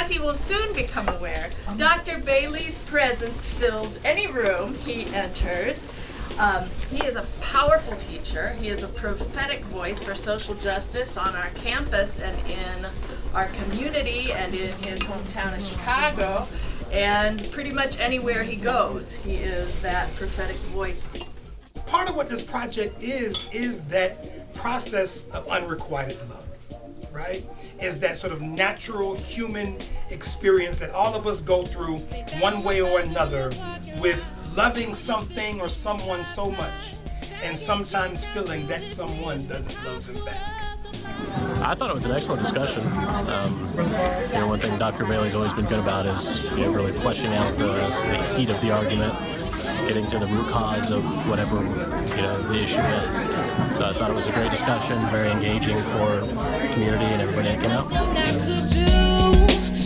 as you will soon become aware, Dr. Bailey's presence fills any room he enters. He is a powerful teacher. He is a prophetic voice for social justice on our campus and in our community and in his hometown of Chicago. And pretty much anywhere he goes, he is that prophetic voice. Part of what this project is that process of unrequited love, right? Is that sort of natural human experience that all of us go through one way or another with loving something or someone so much and sometimes feeling that someone doesn't love them back. I thought it was an excellent discussion. One thing Dr. Bailey's always been good about is really fleshing out the heat of the argument, getting to the root cause of whatever the issue is. So I thought it was a great discussion, very engaging for the community and everybody that came out.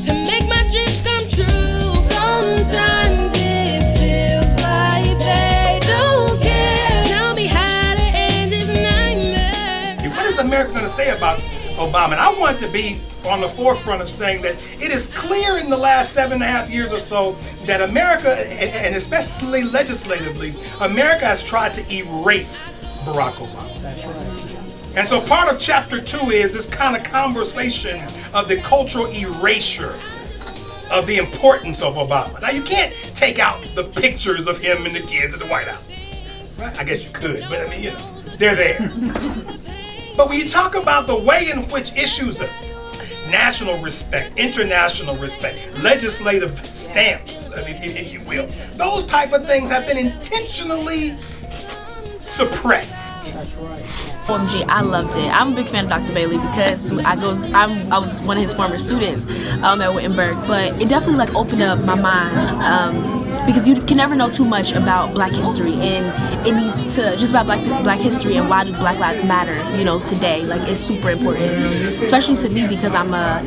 To make my dreams come true. Sometimes it feels like they don't care. Tell me how to end this nightmare. What is America going to say about Obama? And I want to be on the forefront of saying that it is clear in the last 7.5 years or so that America, and especially legislatively, America has tried to erase Barack Obama. And so part of chapter 2 is this kind of conversation of the cultural erasure of the importance of Obama. Now you can't take out the pictures of him and the kids at the White House. Right? I guess you could, but I mean, they're there. But when you talk about the way in which issues of national respect, international respect, legislative stamps, if you will, those type of things have been intentionally suppressed. OMG, I loved it. I'm a big fan of Dr. Bailey because I was one of his former students at Wittenberg, but it definitely opened up my mind because you can never know too much about Black history, and it needs to just about Black history and why do Black lives matter, today. It's super important, especially to me because I'm a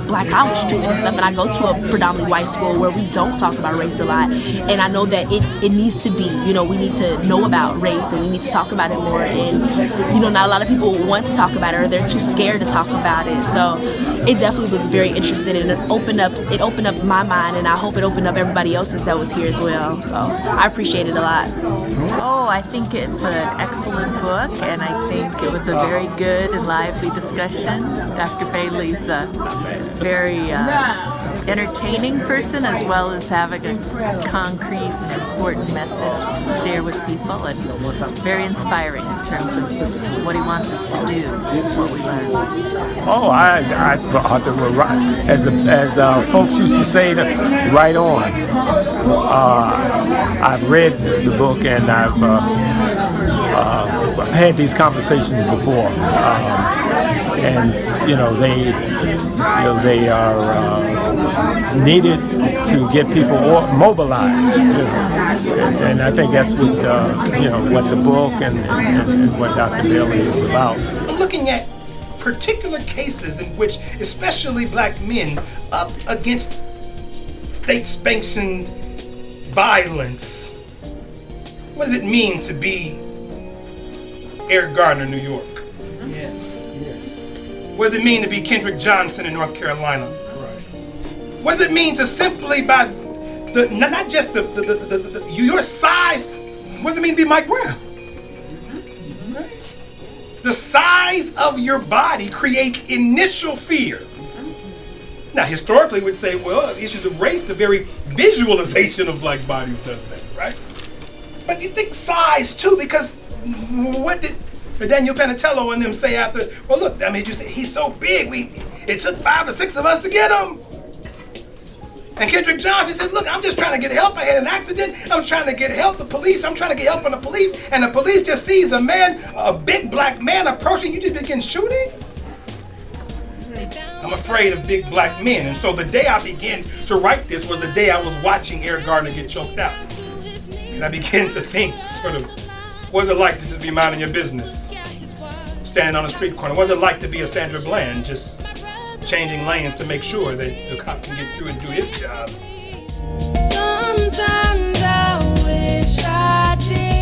Black college student and stuff, and I go to a predominantly white school where we don't talk about race a lot, and I know that it needs to be, we need to know about race and we need to talk about it more, and not a lot of people want to talk about it or they're too scared to talk about it. So it definitely was very interesting, and it opened up my mind, and I hope it opened up everybody else's that was here as well. So I appreciate it a lot. Oh, I think it's an excellent book, and I think it was a very good and lively discussion. Dr. Bailey's a very entertaining person, as well as having a concrete and important message to share with people, and very inspiring in terms of what he wants us to do, what we learn. Oh, I thought that were right, as folks used to say, right on. I've read the book and I've had these conversations before, and they are needed to get people mobilized, and I think that's what the book and what Dr. Bailey is about. I'm looking at particular cases in which, especially Black men, up against state-sanctioned violence. What does it mean to be Eric Gardner, New York? Yes. What does it mean to be Kendrick Johnson in North Carolina? What does it mean to simply by not just your size? What does it mean to be Mike Brown? Right? The size of your body creates initial fear. Now, historically, we'd say, well, issues of race, the very visualization of Black bodies does that, right? But you think size too, because what did Daniel Panatello and them say after? Well, look, you say he's so big. It took 5 or 6 of us to get him. And Kendrick Johnson said, look, I'm just trying to get help. I had an accident. I'm trying to get help. I'm trying to get help from the police. And the police just sees a big Black man approaching. You just begin shooting? I'm afraid of big Black men. And so the day I began to write this was the day I was watching Eric Gardner get choked out. And I began to think what is it like to just be minding your business? Standing on a street corner. What is it like to be a Sandra Bland, just changing lanes to make sure that the cop can get through and do his job? Sometimes I wish I did.